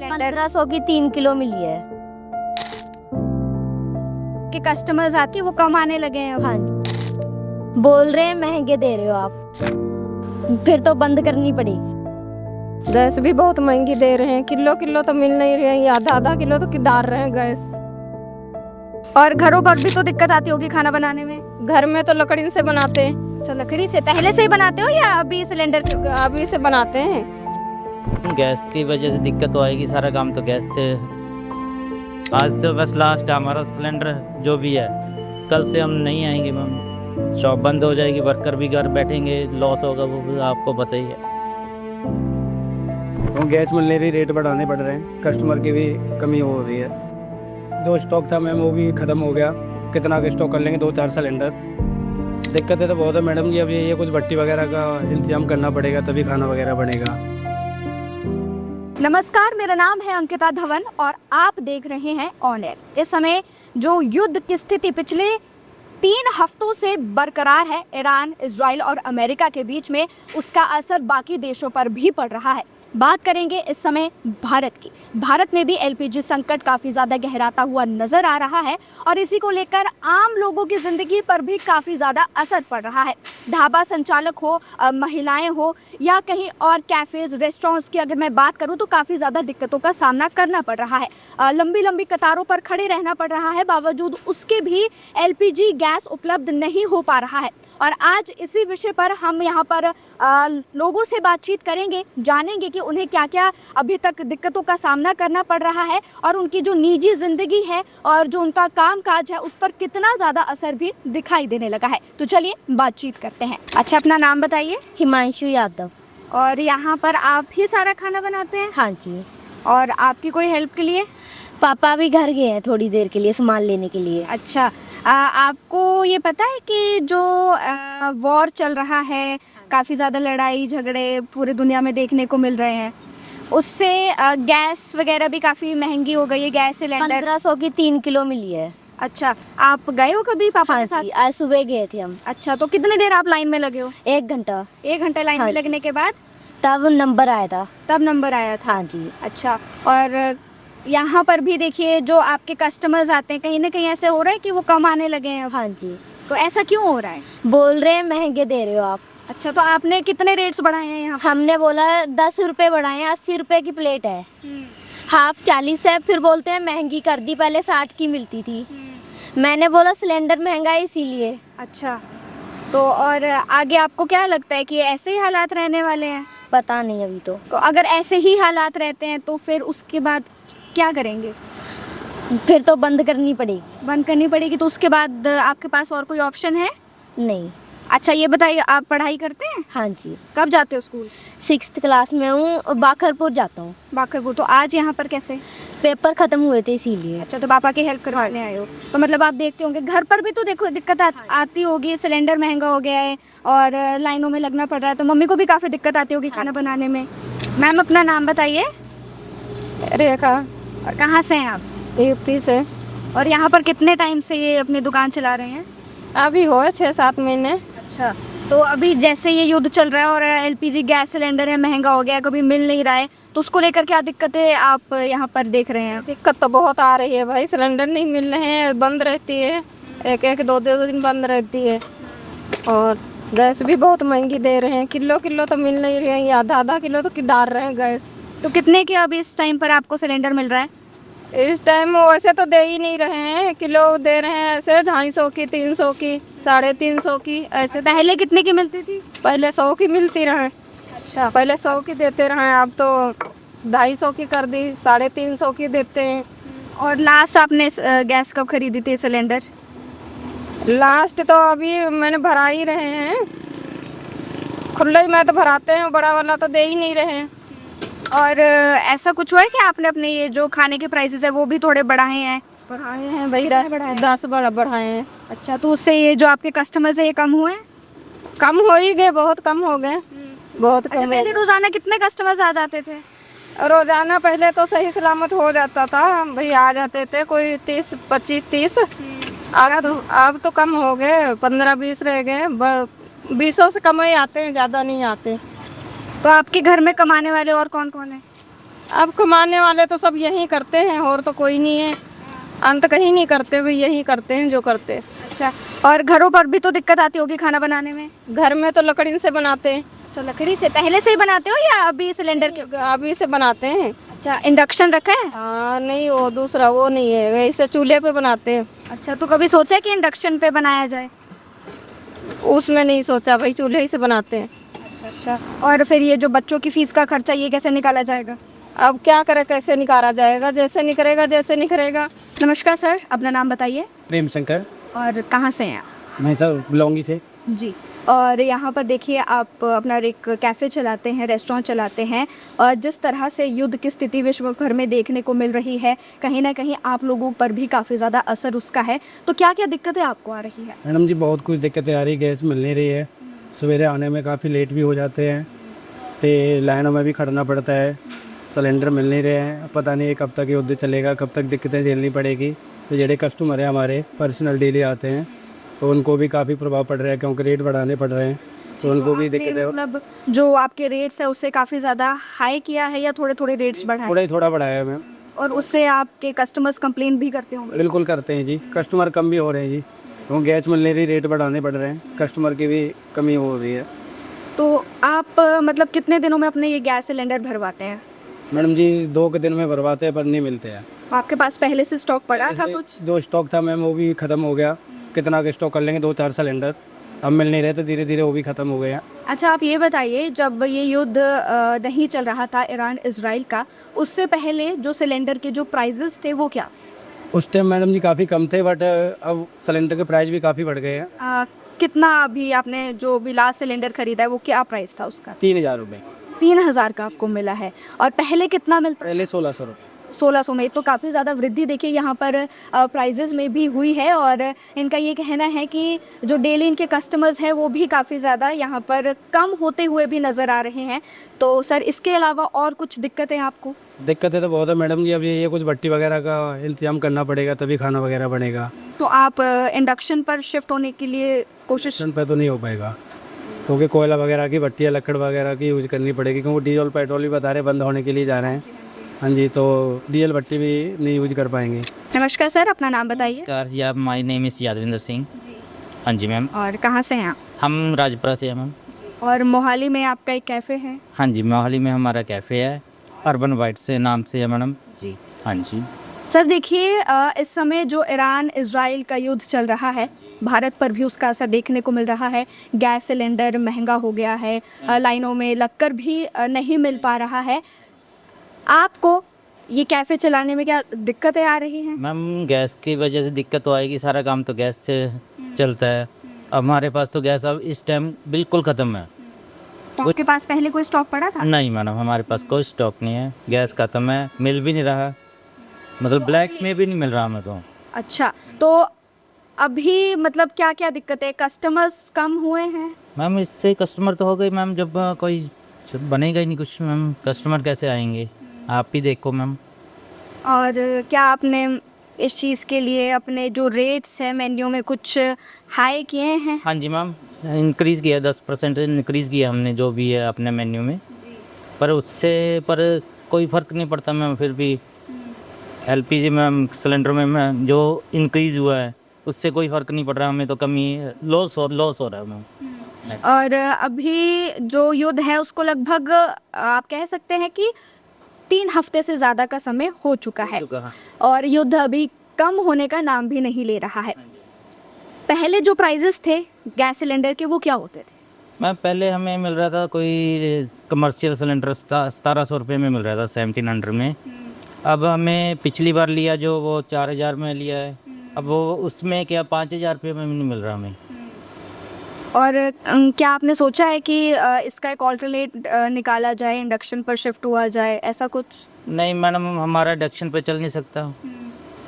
1500 की 3 किलो मिली है। कि कस्टमर्स आती वो कम आने लगे हैं। हाँ जी, बोल रहे हैं महंगे दे रहे हो आप, फिर तो बंद करनी पड़ेगी। गैस भी बहुत महंगी दे रहे हैं, किलो किलो तो मिल नहीं रहे हैं, आधा आधा किलो तो डाल रहे हैं गैस। और घरों पर भी तो दिक्कत आती होगी खाना बनाने में। घर में तो लकड़ी से बनाते हैं। तो लकड़ी से पहले से ही बनाते हो या अभी सिलेंडर के? अभी से बनाते हैं। गैस की वजह से दिक्कत तो आएगी, सारा काम तो गैस से। आज तो बस लास्ट है हमारा सिलेंडर जो भी है, कल से हम नहीं आएंगे मैम, शॉप बंद हो जाएगी, वर्कर भी घर बैठेंगे, लॉस होगा, वो भी आपको पता ही है। तो गैस मिलने भी रेट बढ़ाने पड़ रहे हैं, कस्टमर की भी कमी हो रही है। जो स्टॉक था मैम वो भी ख़त्म हो गया, कितना का स्टॉक कर लेंगे 2-4 सिलेंडर। दिक्कतें तो बहुत है मैडम जी, अब ये कुछ भट्टी वगैरह का इंतजाम करना पड़ेगा तभी खाना वगैरह बनेगा। नमस्कार, मेरा नाम है अंकिता धवन और आप देख रहे हैं ऑन एयर। इस समय जो युद्ध की स्थिति पिछले 3 हफ्तों से बरकरार है ईरान, इजराइल और अमेरिका के बीच में, उसका असर बाकी देशों पर भी पड़ रहा है। बात करेंगे इस समय भारत की। भारत में भी एलपीजी संकट काफ़ी ज़्यादा गहराता हुआ नज़र आ रहा है और इसी को लेकर आम लोगों की ज़िंदगी पर भी काफ़ी ज़्यादा असर पड़ रहा है। ढाबा संचालक हो, महिलाएं हो या कहीं और कैफ़ेज़, रेस्टोरेंट्स की अगर मैं बात करूं तो काफ़ी ज़्यादा दिक्कतों का सामना करना पड़ रहा है। लंबी लंबी कतारों पर खड़े रहना पड़ रहा है, बावजूद उसके भी एलपीजी गैस उपलब्ध नहीं हो पा रहा है। और आज इसी विषय पर हम यहाँ पर लोगों से बातचीत करेंगे, जानेंगे कि उन्हें क्या क्या अभी तक दिक्कतों का सामना करना पड़ रहा है और उनकी जो निजी ज़िंदगी है और जो उनका कामकाज है उस पर कितना ज़्यादा असर भी दिखाई देने लगा है। तो चलिए बातचीत करते हैं। अच्छा, अपना नाम बताइए। हिमांशु यादव। और यहाँ पर आप ही सारा खाना बनाते हैं? हाँ जी। और आपकी कोई हेल्प के लिए? पापा भी घर गए हैं थोड़ी देर के लिए सामान लेने के लिए। अच्छा, आपको ये पता है कि जो वॉर चल रहा है, काफ़ी ज़्यादा लड़ाई झगड़े पूरे दुनिया में देखने को मिल रहे हैं, उससे गैस वगैरह भी काफ़ी महंगी हो गई है, गैस सिलेंडर। 1500 की 3 किलो मिली है। अच्छा, आप गए हो कभी पापा हाँ के साथ? जी, आज सुबह गए थे हम। अच्छा, तो कितने देर आप लाइन में लगे हो? 1 घंटा। 1 घंटा लाइन हाँ में जी। लगने के बाद तब नंबर आया था। तब नंबर आया था? हाँ जी। अच्छा, और यहाँ पर भी देखिए जो आपके कस्टमर्स आते हैं, कहीं ना कहीं ऐसे हो रहा है कि वो कम आने लगे हैं। हाँ जी, तो ऐसा क्यों हो रहा है? बोल रहे हैं महंगे दे रहे हो आप। अच्छा, तो आपने कितने रेट्स बढ़ाए हैं यहाँ? हमने बोला 10 रुपये बढ़ाए हैं, 80 रुपये की प्लेट है, हाफ 40 है। फिर बोलते हैं महंगी कर दी, पहले 60 की मिलती थी। मैंने बोला सिलेंडर महंगा है इसीलिए। अच्छा, तो और आगे आपको क्या लगता है कि ऐसे ही हालात रहने वाले हैं? पता नहीं अभी तो। तो अगर ऐसे ही हालात रहते हैं तो फिर उसके बाद क्या करेंगे? फिर तो बंद करनी पड़ेगी। बंद करनी पड़ेगी। तो उसके बाद आपके पास और कोई ऑप्शन है? नहीं। अच्छा, ये बताइए, आप पढ़ाई करते हैं? हाँ जी, कब जाते हो स्कूल? 6th क्लास में हूँ, बाखरपुर जाता हूँ। बाखरपुर। तो आज यहाँ पर कैसे? पेपर ख़त्म हुए थे इसीलिए। अच्छा, तो पापा की हेल्प करवाने आए हो। तो मतलब आप देखते होंगे घर पर भी तो देखो दिक्कत आती होगी, सिलेंडर महंगा हो गया है और लाइनों में लगना पड़ रहा है, तो मम्मी को भी काफ़ी दिक्कत आती होगी खाना बनाने में। मैम, अपना नाम बताइए। रेखा। और कहाँ से हैं आप? यूपी से। और यहाँ पर कितने टाइम से ये अपनी दुकान चला रहे हैं? अभी हो 6-7 महीने। अच्छा, तो अभी जैसे ये युद्ध चल रहा है और एलपीजी गैस सिलेंडर है महंगा हो गया है, कभी मिल नहीं रहा है, तो उसको लेकर क्या दिक्कतें आप यहाँ पर देख रहे हैं? दिक्कत तो बहुत आ रही है भाई, सिलेंडर नहीं मिल रहे हैं, बंद रहती है, एक 2 दिन बंद रहती है। और गैस भी बहुत महंगी दे रहे हैं, किलो किलो तो मिल नहीं रहे हैं, आधा आधा किलो तो डाल रहे हैं गैस। तो कितने की अभी इस टाइम पर आपको सिलेंडर मिल रहा है? इस टाइम वैसे तो दे ही नहीं रहे हैं, किलो दे रहे हैं ऐसे 250 की, 300 की, 350 की ऐसे। पहले कितने की मिलती थी? पहले 100 की मिलती रहे। अच्छा, पहले 100 की देते रहे, अब तो 250 की कर दी, 350 की देते हैं। और लास्ट आपने गैस कब खरीदी थी सिलेंडर? लास्ट तो अभी मैंने भरा ही रहे हैं, खुले में तो भराते हैं, बड़ा वाला तो दे ही नहीं रहे हैं। और ऐसा कुछ हुआ है कि आपने अपने ये जो खाने के प्राइसेस है वो भी थोड़े बढ़ाए हैं? बढ़ाए हैं भाई, 10 बड़ा बढ़ाए हैं। अच्छा, तो उससे ये जो आपके कस्टमर्स है ये कम हुए हैं? कम हो ही गए, बहुत कम हो गए, बहुत अच्छा, कम। पहले रोजाना कितने कस्टमर्स आ जाते थे? रोजाना पहले तो सही सलामत हो जाता था भाई, आ जाते थे कोई 30, 25, 30। अब तो कम हो गए, 15-20 रह गए, 20 से कम ही आते हैं, ज़्यादा नहीं आते। तो आपके घर में कमाने वाले और कौन कौन है? अब कमाने वाले तो सब यही करते हैं और तो कोई नहीं है, अंत कहीं नहीं करते भाई, यही करते हैं जो करते हैं। अच्छा, और घरों पर भी तो दिक्कत आती होगी खाना बनाने में? घर में तो लकड़ी से बनाते हैं। तो लकड़ी से पहले से ही बनाते हो या अभी सिलेंडर के? अभी से बनाते हैं। अच्छा, इंडक्शन रखा है? हाँ नहीं, वो दूसरा वो नहीं है, वैसे चूल्हे पे बनाते हैं। अच्छा, तो कभी सोचा कि इंडक्शन पे बनाया जाए? उसमें नहीं सोचा भाई, चूल्हे ही से बनाते हैं। अच्छा, और फिर ये जो बच्चों की फीस का खर्चा ये कैसे निकाला जाएगा? अब क्या करे, कैसे निकाला जाएगा, जैसे निकलेगा जैसे निकलेगा। नमस्कार सर, अपना नाम बताइए प्रेम शंकर, और कहाँ से हैं आप? मैं सर बिलोंगी से। जी, और यहाँ पर देखिए आप अपना एक कैफ़े चलाते हैं, रेस्टोरेंट चलाते हैं, और जिस तरह से युद्ध की स्थिति विश्व भर में देखने को मिल रही है, कहीं ना कहीं आप लोगों पर भी काफ़ी ज़्यादा असर उसका है। तो क्या क्या दिक्कतें आपको आ रही है? मैडम जी बहुत कुछ दिक्कतें आ रही, गैस मिल नहीं रही है, सवेरे आने में काफ़ी लेट भी हो जाते हैं, तो लाइनों में भी खड़ना पड़ता है, सिलेंडर मिल नहीं रहे हैं, पता नहीं कब तक युद्ध चलेगा, कब तक दिक्कतें झेलनी पड़ेगी। तो जेडे कस्टमर हैं हमारे पर्सनल डेली आते हैं, तो उनको भी काफ़ी प्रभाव पड़ रहा है, क्योंकि रेट बढ़ाने पड़ रहे हैं, तो उनको भी आपने दिक्कतें। मतलब जो आपके रेट्स है उससे काफ़ी ज़्यादा हाई किया है या थोड़े थोड़े रेट्स बढ़ाए? थोड़ा ही थोड़ा बढ़ाया है मैम। और उससे आपके कस्टमर्स कंप्लेन भी करते होंगे? बिल्कुल करते हैं जी, कस्टमर कम भी हो रहे हैं जी, तो गैस मिल नहीं रही, रेट बढ़ाने पड़ रहे हैं, कस्टमर की भी कमी हो रही है। तो आप मतलब कितने दिनों में अपने ये गैस सिलेंडर भरवाते हैं? मैडम जी 2 के दिन में भरवाते हैं पर नहीं मिलते हैं। आपके पास पहले से स्टॉक पड़ा था कुछ? जो स्टॉक था मैम वो भी ख़त्म हो गया, कितना का स्टॉक कर लेंगे, 2-4 सिलेंडर, अब मिल नहीं रहे तो धीरे धीरे वो भी ख़त्म हो गए हैं। अच्छा, आप ये बताइए, जब ये युद्ध नहीं चल रहा था ईरान इजराइल का, उससे पहले जो सिलेंडर के जो प्राइजेस थे वो क्या? उस टाइम मैडम जी काफ़ी कम थे, बट अब सिलेंडर के प्राइस भी काफ़ी बढ़ गए हैं। कितना अभी आपने जो भी लास्ट सिलेंडर खरीदा है वो क्या प्राइस था उसका? 3000 रुपये, 3000 का आपको मिला है, और पहले कितना मिलता? पहले 1600 रुपये। 1600 में। तो काफ़ी ज़्यादा वृद्धि देखिए यहाँ पर प्राइजेज़ में भी हुई है, और इनका ये कहना है कि जो डेली इनके कस्टमर्स हैं वो भी काफ़ी ज़्यादा यहाँ पर कम होते हुए भी नज़र आ रहे हैं। तो सर इसके अलावा और कुछ दिक्कतें आपको? दिक्कतें तो बहुत है मैडम जी, अब ये कुछ भट्टी वगैरह का इंतजाम करना पड़ेगा तभी खाना वगैरह बनेगा। तो आप इंडक्शन पर शिफ्ट होने के लिए कोशिश? इंडक्शन पे तो नहीं हो पाएगा, क्योंकि कोयला वगैरह की भट्टी या लकड़ वगैरह की यूज़ करनी पड़ेगी, क्योंकि डीजल पेट्रोल भी बता रहे बंद होने के लिए जा रहे हैं। हाँ जी, तो डीजल भट्टी भी नहीं यूज कर पाएंगे। नमस्कार सर, अपना नाम बताइए। नमस्कार या my name is Yadvinder Singh. हाँ जी मैम, और कहाँ से हैं आप? हम राजपुरा से हैं मैम। और मोहाली में आपका एक कैफ़े है? हाँ जी, मोहाली में हमारा कैफ़े है, अर्बन वाइट से नाम से है मैडम जी। हाँ जी सर देखिए, इस समय जो ईरान इजराइल का युद्ध चल रहा है, भारत पर भी उसका असर देखने को मिल रहा है। गैस सिलेंडर महंगा हो गया है, लाइनों में लगकर भी नहीं मिल पा रहा है। आपको ये कैफ़े चलाने में क्या दिक्कतें आ रही हैं? मैम, गैस की वजह से दिक्कत तो आएगी, सारा काम तो गैस से चलता है। अब हमारे पास तो गैस अब इस टाइम बिल्कुल ख़त्म है। तो आपके पास पहले कोई स्टॉक पड़ा था? नहीं मैडम, हमारे पास कोई स्टॉक नहीं है, गैस ख़त्म है, मिल भी नहीं रहा, मतलब ब्लैक में भी नहीं मिल रहा हमें तो। अच्छा, तो अभी मतलब क्या क्या दिक्कतें, कस्टमर्स कम हुए हैं? मैम इससे कस्टमर तो हो गई मैम, जब कोई जब बनेगा ही नहीं कुछ मैम, कस्टमर कैसे आएंगे, आप ही देखो मैम। और क्या आपने इस चीज़ के लिए अपने जो रेट्स हैं मेन्यू में कुछ हाई किए हैं? हाँ जी मैम, इंक्रीज़ किया, 10% इंक्रीज़ किया हमने जो भी है अपने मेन्यू में, पर उससे पर कोई फ़र्क नहीं पड़ता मैम। फिर भी एलपीजी मैम सिलेंडर में मैम जो इंक्रीज़ हुआ है उससे कोई फ़र्क नहीं पड़ रहा, हमें तो कमी लॉस हो रहा है मैम। और अभी जो युद्ध है उसको लगभग आप कह सकते हैं कि 3 हफ्ते से ज़्यादा का समय हो चुका है, और युद्ध अभी कम होने का नाम भी नहीं ले रहा है। पहले जो प्राइजेस थे गैस सिलेंडर के वो क्या होते थे? मैम पहले हमें मिल रहा था कोई कमर्शियल सिलेंडर 1700 रुपये में मिल रहा था, 1700 में। अब हमें पिछली बार लिया जो वो 4000 में लिया है, अब वो उसमें क्या 5000 रुपये में नहीं मिल रहा हमें। और क्या आपने सोचा है कि इसका एक ऑल्टरनेट निकाला जाए, इंडक्शन पर शिफ्ट हुआ जाए, ऐसा कुछ? नहीं मैडम, हमारा इंडक्शन पे चल नहीं सकता,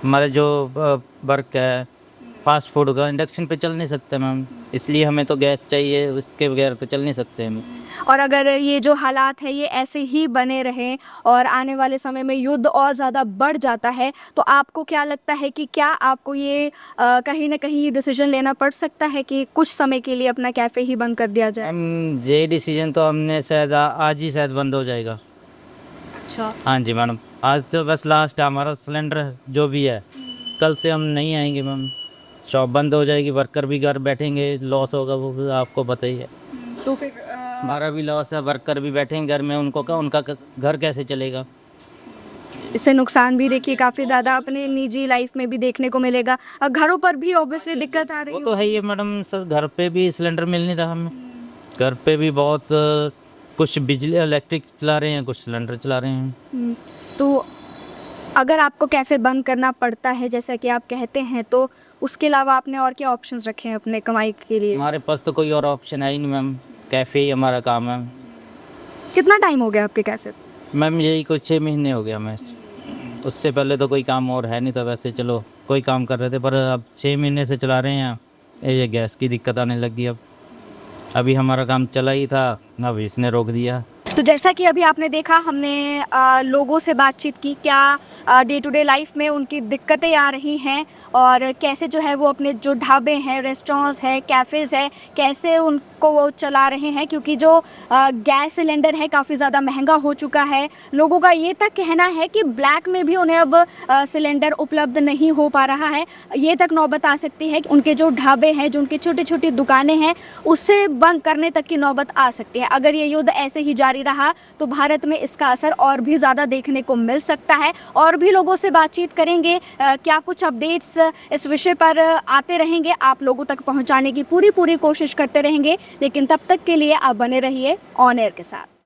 हमारा जो वर्क है फास्ट फूड का इंडक्शन पे चल नहीं सकता मैम, इसलिए हमें तो गैस चाहिए, उसके बगैर तो चल नहीं सकते हम। और अगर ये जो हालात है ये ऐसे ही बने रहें और आने वाले समय में युद्ध और ज़्यादा बढ़ जाता है, तो आपको क्या लगता है कि क्या आपको ये कहीं ना कहीं डिसीजन लेना पड़ सकता है कि कुछ समय के लिए अपना कैफ़े ही बंद कर दिया जाए? मैम ये डिसीजन तो हमने शायद आज ही शायद बंद हो जाएगा। अच्छा हाँ जी मैडम, आज तो बस लास्ट है हमारा सिलेंडर जो भी है, कल से हम नहीं आएंगे मैम। शॉप बंद हो जाएगी, वर्कर भी घर बैठेंगे, लॉस होगा वो भी आपको पता ही है। तो फिर हमारा भी लॉस है, वर्कर भी बैठेंगे घर में, उनका घर कैसे चलेगा। इससे नुकसान भी देखिए काफ़ी ज़्यादा अपने निजी लाइफ में भी देखने को मिलेगा और घरों पर भी ऑब्वियसली दिक्कत आ रही वो है। तो है ही है मैडम सर, घर पे भी सिलेंडर मिल नहीं रहा हमें। घर पे भी बहुत कुछ बिजली इलेक्ट्रिक चला रहे हैं, कुछ सिलेंडर चला रहे हैं। तो अगर आपको कैफ़े बंद करना पड़ता है जैसा कि आप कहते हैं, तो उसके अलावा आपने और क्या ऑप्शंस रखे हैं अपने कमाई के लिए? हमारे पास तो कोई और ऑप्शन है ही नहीं मैम, कैफ़े ही हमारा काम है। कितना टाइम हो गया आपके कैफ़े? मैम यही कुछ 6 महीने हो गया मैं, उससे पहले तो कोई काम और है नहीं था। वैसे चलो कोई काम कर रहे थे, पर अब 6 महीने से चला रहे हैं। ये गैस की दिक्कत आने लगी। अब अभी हमारा काम चला ही था, अब इसने रोक दिया। तो जैसा कि अभी आपने देखा, हमने लोगों से बातचीत की, क्या डे टू डे लाइफ में उनकी दिक्कतें आ रही हैं और कैसे जो है वो अपने जो ढाबे हैं, रेस्टोरेंट्स हैं, कैफ़ेज़ हैं, कैसे उनको वो चला रहे हैं, क्योंकि जो गैस सिलेंडर है काफ़ी ज़्यादा महंगा हो चुका है। लोगों का ये तक कहना है कि ब्लैक में भी उन्हें अब सिलेंडर उपलब्ध नहीं हो पा रहा है। ये तक नौबत आ सकती है कि उनके जो ढाबे हैं, जो उनकी छोटी छोटी दुकानें हैं, उससे बंद करने तक की नौबत आ सकती है। अगर ये युद्ध ऐसे ही जारी रहा तो भारत में इसका असर और भी ज़्यादा देखने को मिल सकता है। और भी लोगों से बातचीत करेंगे, क्या कुछ अपडेट्स इस विषय पर आते रहेंगे, आप लोगों तक पहुंचाने की पूरी कोशिश करते रहेंगे। लेकिन तब तक के लिए आप बने रहिए ऑन एयर के साथ।